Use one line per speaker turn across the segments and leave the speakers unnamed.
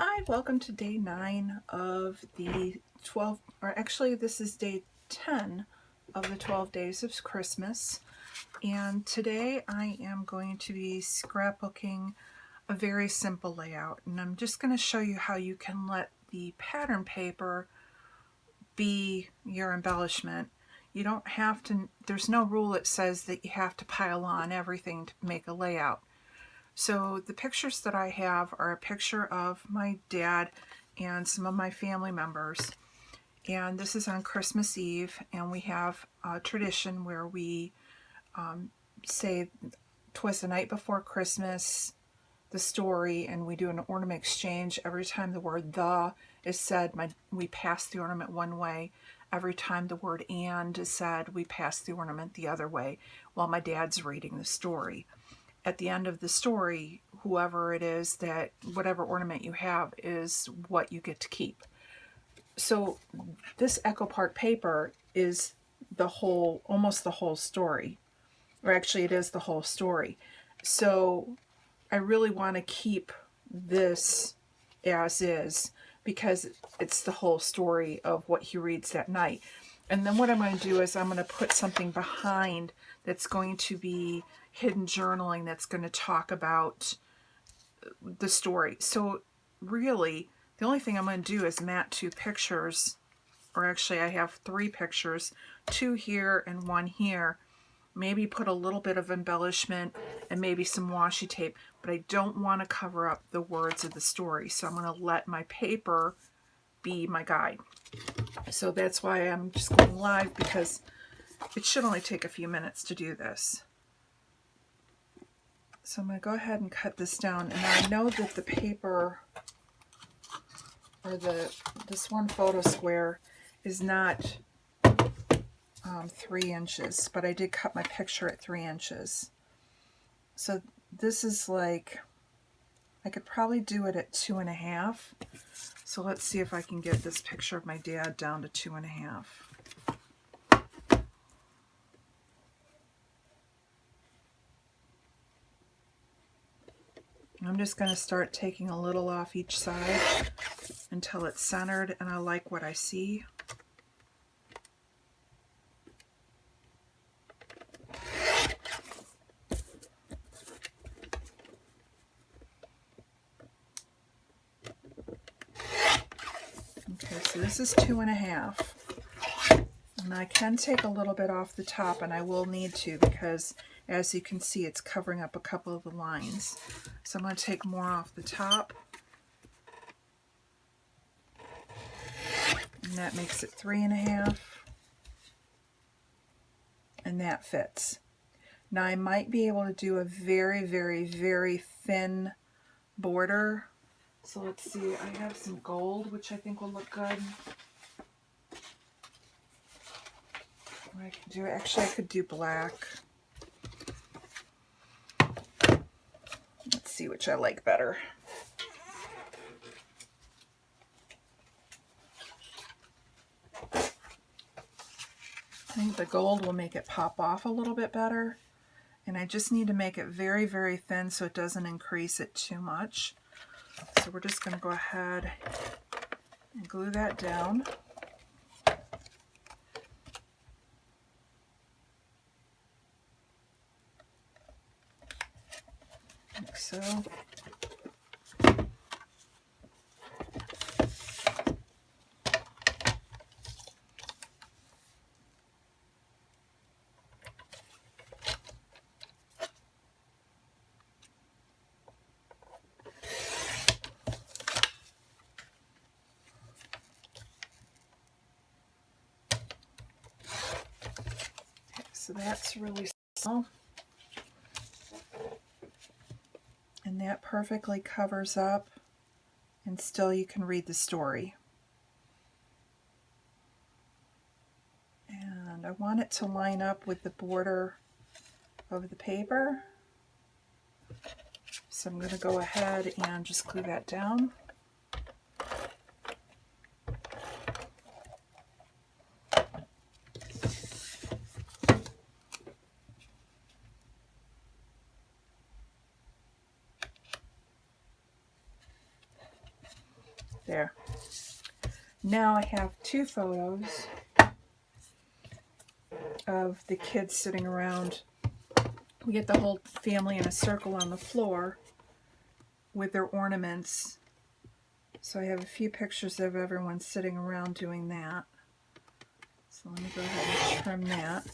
Hi, welcome to day 9 of the 12, or actually this is day 10 of the 12 days of Christmas. And today I am going to be scrapbooking a very simple layout. And I'm just going to show you how you can let the pattern paper be your embellishment. You don't have to, there's no rule that says that you have to pile on everything to make a layout. So the pictures that I have are a picture of my dad and some of my family members. And this is on Christmas Eve, and we have a tradition where we say "'Twas the night before Christmas," the story, and we do an ornament exchange. Every time the word "the" is said, we pass the ornament one way. Every time the word "and" is said, we pass the ornament the other way while my dad's reading the story. At the end of the story, whoever it is that whatever ornament you have is what you get to keep. So this Echo Park paper is the whole, almost the whole story, or actually it is the whole story. So I really want to keep this as is because it's the whole story of what he reads that night. And then what I'm going to do is I'm going to put something behind that's going to be hidden journaling that's going to talk about the story. So really, the only thing I'm going to do is mat 2 pictures, or actually I have 3 pictures, 2 here and 1 here. Maybe put a little bit of embellishment and maybe some washi tape, but I don't want to cover up the words of the story. So I'm going to let my paper be my guide. So that's why I'm just going live, because it should only take a few minutes to do this. So I'm going to go ahead and cut this down. And I know that the paper, or this one photo square, is not 3 inches, but I did cut my picture at 3 inches. So this is like, I could probably do it at 2.5. So let's see if I can get this picture of my dad down to 2.5. I'm just going to start taking a little off each side until it's centered and I like what I see. Okay, so this is 2.5. And I can take a little bit off the top, and I will need to because, as you can see, it's covering up a couple of the lines. So I'm going to take more off the top. And that makes it 3.5. And that fits. Now I might be able to do a very, very, very thin border. So let's see, I have some gold, which I think will look good. What I can do, actually I could do black. Let's see which I like better. I think the gold will make it pop off a little bit better. And I just need to make it very, very thin so it doesn't increase it too much. So we're just going to go ahead and glue that down. Like so. So that's really small. And that perfectly covers up, and still you can read the story. And I want it to line up with the border of the paper. So I'm going to go ahead and just glue that down. There. Now I have two photos of the kids sitting around. We get the whole family in a circle on the floor with their ornaments. So I have a few pictures of everyone sitting around doing that. So let me go ahead and trim that.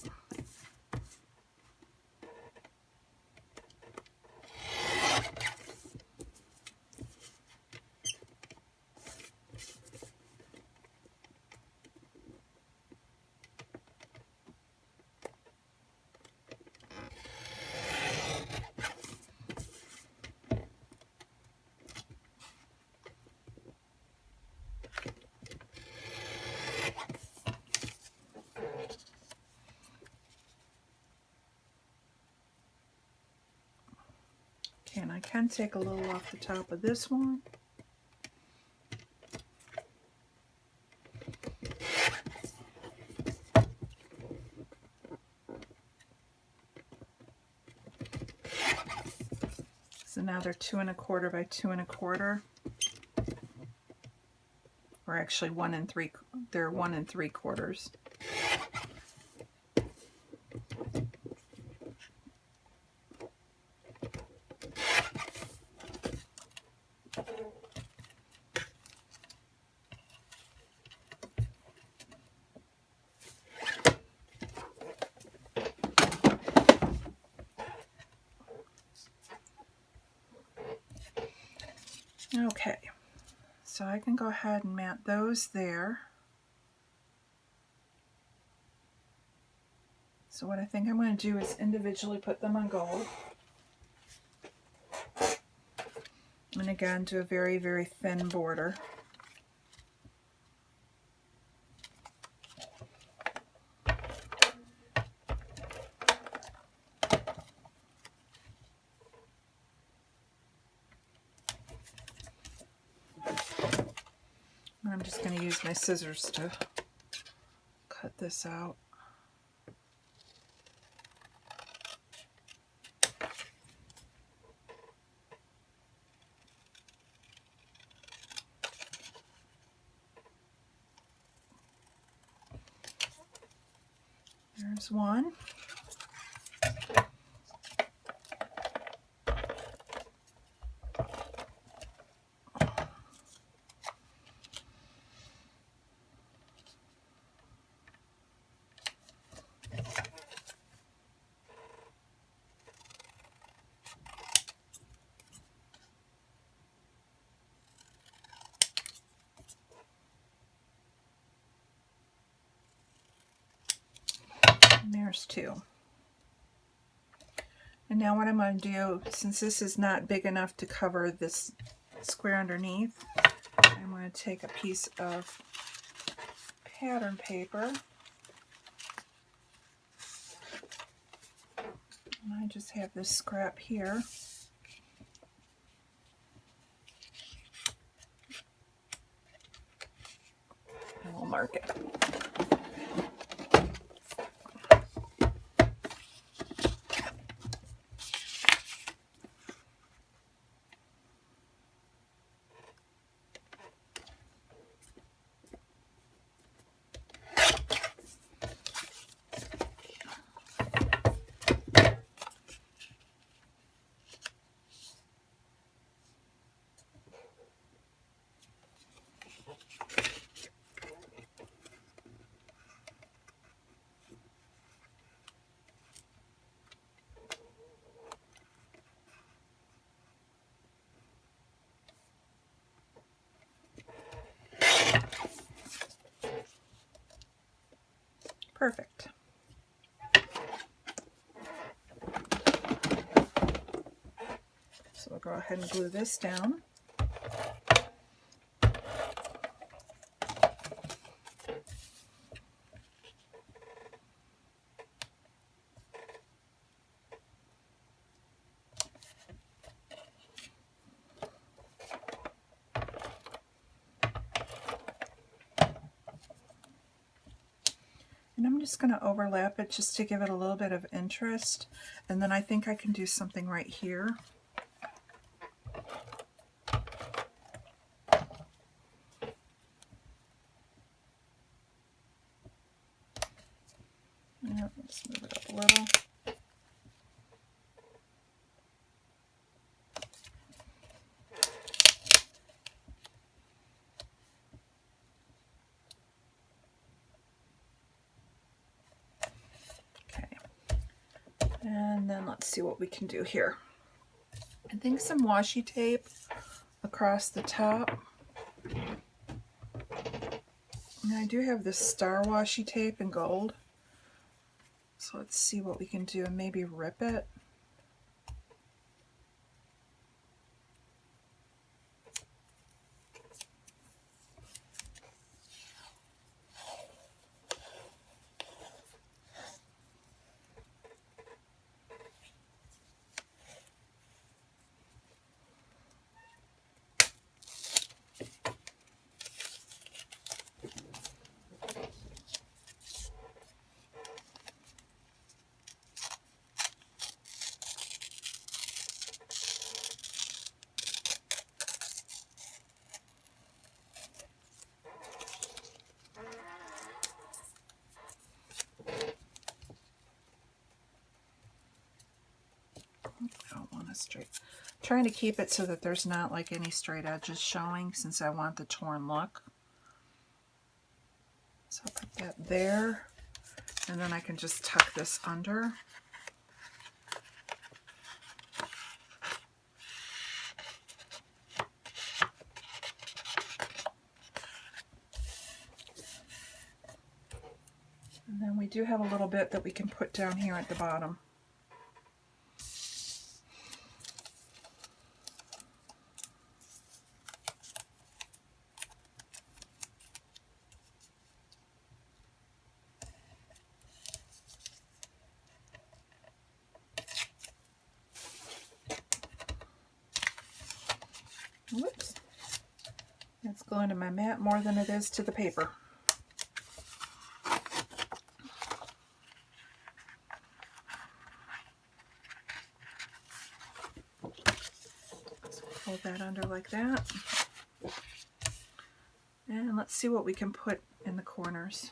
Okay, and I can take a little off the top of this one. So now they're 2 1/4 by 2 1/4. Or actually 1 3. They're 1 3/4. Okay, so I can go ahead and mat those there. So what I think I'm going to do is individually put them on gold. And again, do a very, very thin border. I'm just going to use my scissors to cut this out. There's one. And there's two. And now what I'm going to do, since this is not big enough to cover this square underneath, I'm going to take a piece of pattern paper. And I just have this scrap here. And we'll mark it. Perfect. So we'll go ahead and glue this down. And I'm just going to overlap it just to give it a little bit of interest. And then I think I can do something right here. Let's move it up a little. And then let's see what we can do here. I think some washi tape across the top. And I do have this star washi tape in gold. So let's see what we can do and maybe rip it. I don't want to straight. I'm trying to keep it so that there's not like any straight edges showing since I want the torn look. So I'll put that there, and then I can just tuck this under. And then we do have a little bit that we can put down here at the bottom. Whoops. It's going to my mat more than it is to the paper. So fold that under like that. And let's see what we can put in the corners.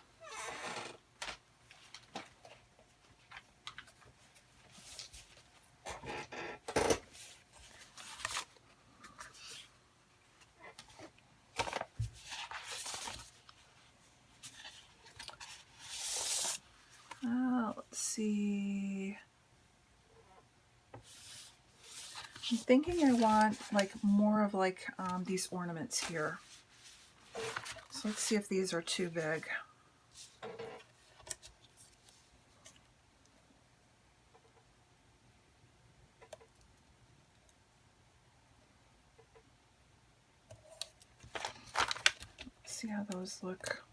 Let's see. I'm thinking I want like more of like these ornaments here. So let's see if these are too big. Let's see how those look.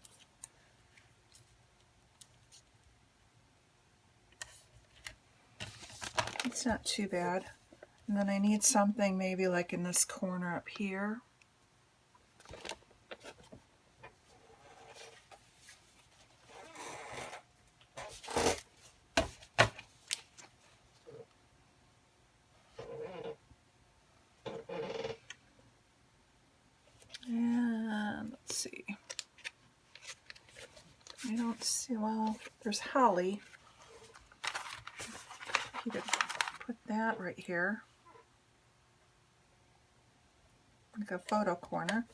It's not too bad. And then I need something maybe like in this corner up here. And let's see. I don't see, well, there's holly. You could put that right here. Like a photo corner.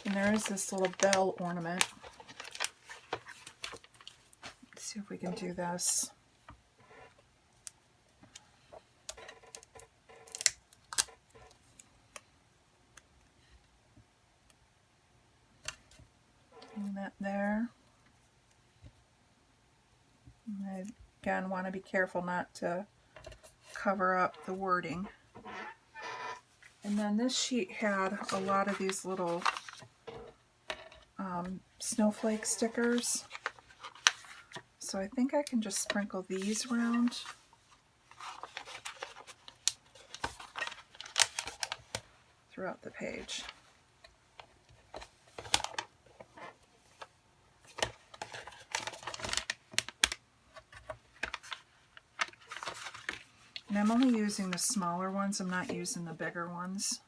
And there is this little bell ornament. Let's see if we can do this. And that there. And I, again, want to be careful not to cover up the wording. And then this sheet had a lot of these little snowflake stickers. So I think I can just sprinkle these around. Throughout the page. And I'm only using the smaller ones, I'm not using the bigger ones.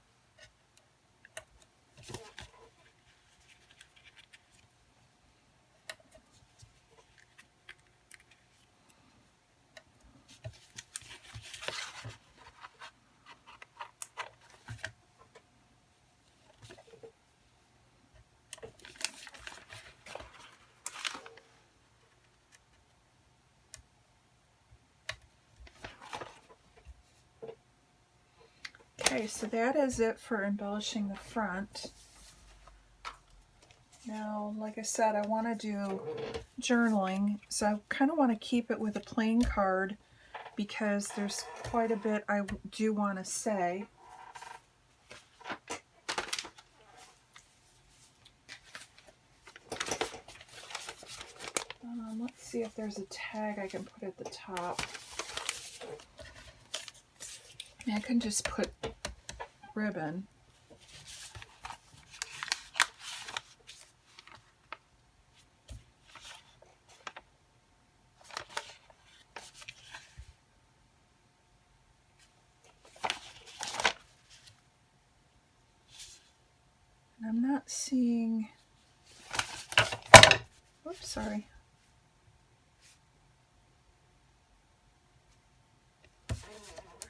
Okay, so that is it for embellishing the front. Now, like I said, I want to do journaling, so I kind of want to keep it with a plain card because there's quite a bit I do want to say. Let's see if there's a tag I can put at the top. I can just put ribbon. And I'm not seeing, oops, sorry.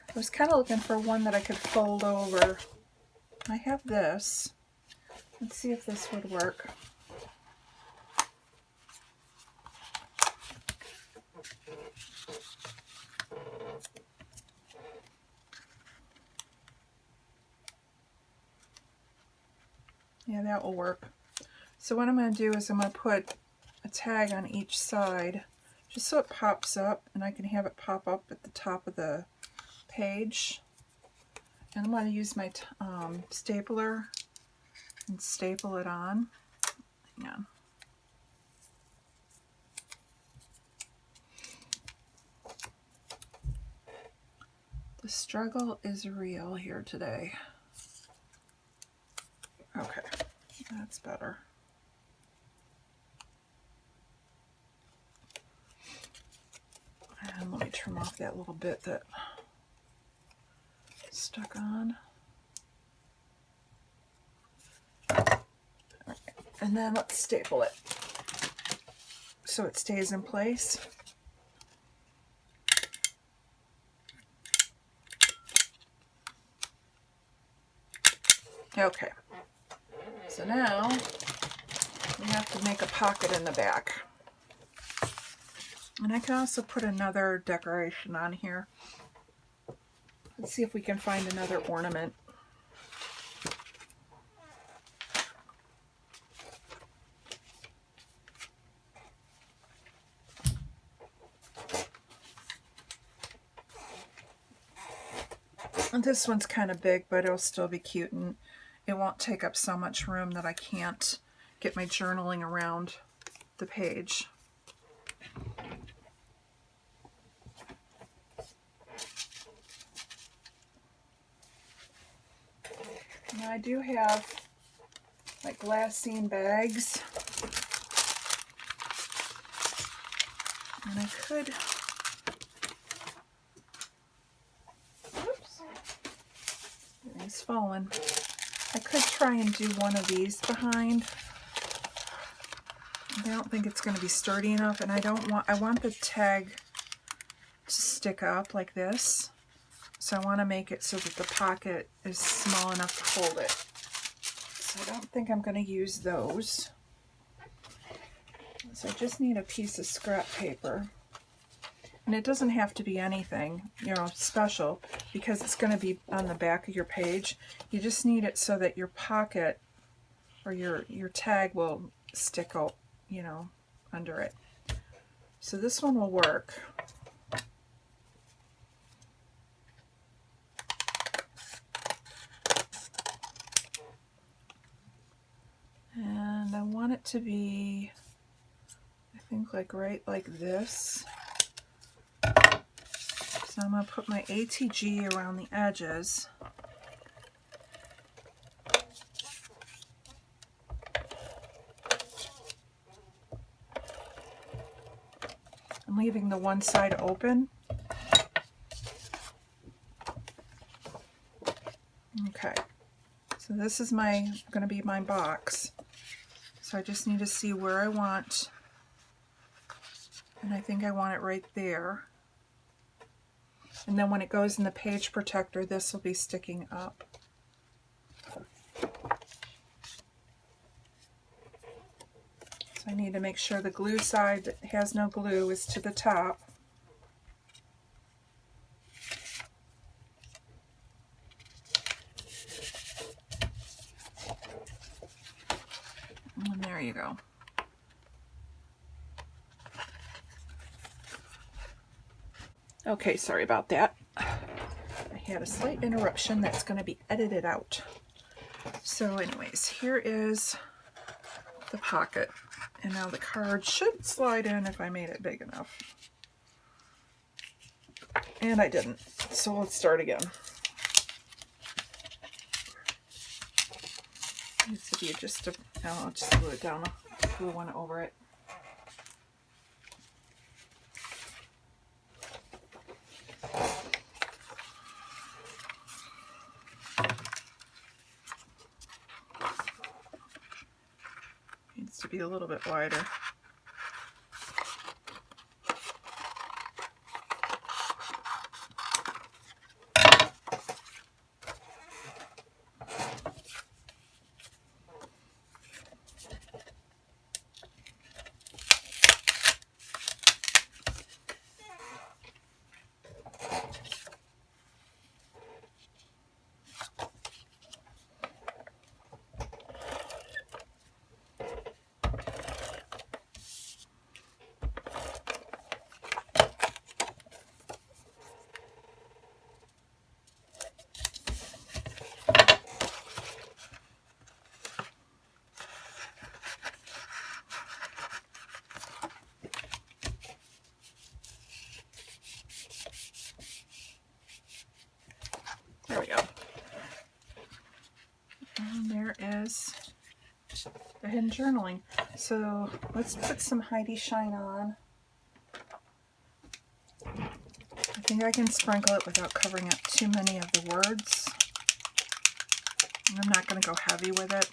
I was kind of looking for one that I could fold over. I have this. Let's see if this would work. Yeah, that will work. So what I'm going to do is I'm going to put a tag on each side just so it pops up and I can have it pop up at the top of the page. And I'm going to use my stapler and staple it on. Hang on. The struggle is real here today. Okay, that's better. And let me trim off that little bit that stuck on. And then let's staple it so it stays in place. Okay, so now we have to make a pocket in the back. And I can also put another decoration on here. Let's see if we can find another ornament. And this one's kind of big, but it'll still be cute and it won't take up so much room that I can't get my journaling around the page. Now I do have like glassine bags, and I could, oops, it's fallen. I could try and do one of these behind. I don't think it's going to be sturdy enough, and I want the tag to stick up like this. So I want to make it so that the pocket is small enough to hold it. So I don't think I'm going to use those. So I just need a piece of scrap paper. And it doesn't have to be anything, special, because it's going to be on the back of your page. You just need it so that your pocket or your tag will stick out, under it. So this one will work. And I want it to be, I think, like right like this. So I'm going to put my ATG around the edges. I'm leaving the one side open. Okay, so this is going to be my box. So I just need to see where I want, and I think I want it right there. And then when it goes in the page protector, this will be sticking up. So I need to make sure the glue side that has no glue is to the top. And there you go. Okay, sorry about that. I had a slight interruption that's going to be edited out. So anyways, here is the pocket. And now the card should slide in if I made it big enough. And I didn't. So let's start again. Needs to be just a, I'll just glue it down, glue one over it. Needs to be a little bit wider. There we go. And there is the hidden journaling. So let's put some Heidi Shine on. I think I can sprinkle it without covering up too many of the words. I'm not going to go heavy with it.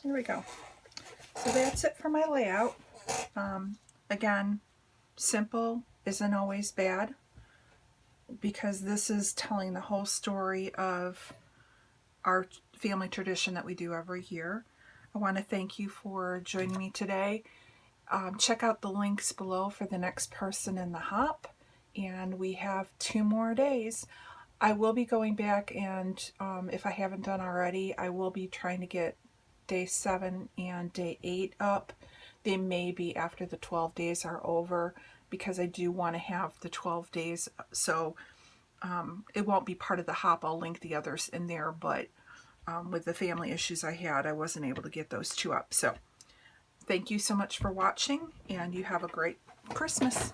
There we go. So that's it for my layout. Again, simple isn't always bad because this is telling the whole story of our family tradition that we do every year. I want to thank you for joining me today. Check out the links below for the next person in the hop, and we have 2 more days. I will be going back and if I haven't done already, I will be trying to get day 7 and day 8 up. They may be after the 12 days are over because I do want to have the 12 days. So it won't be part of the hop. I'll link the others in there, but with the family issues I had, I wasn't able to get those 2 up. So thank you so much for watching, and you have a great Christmas.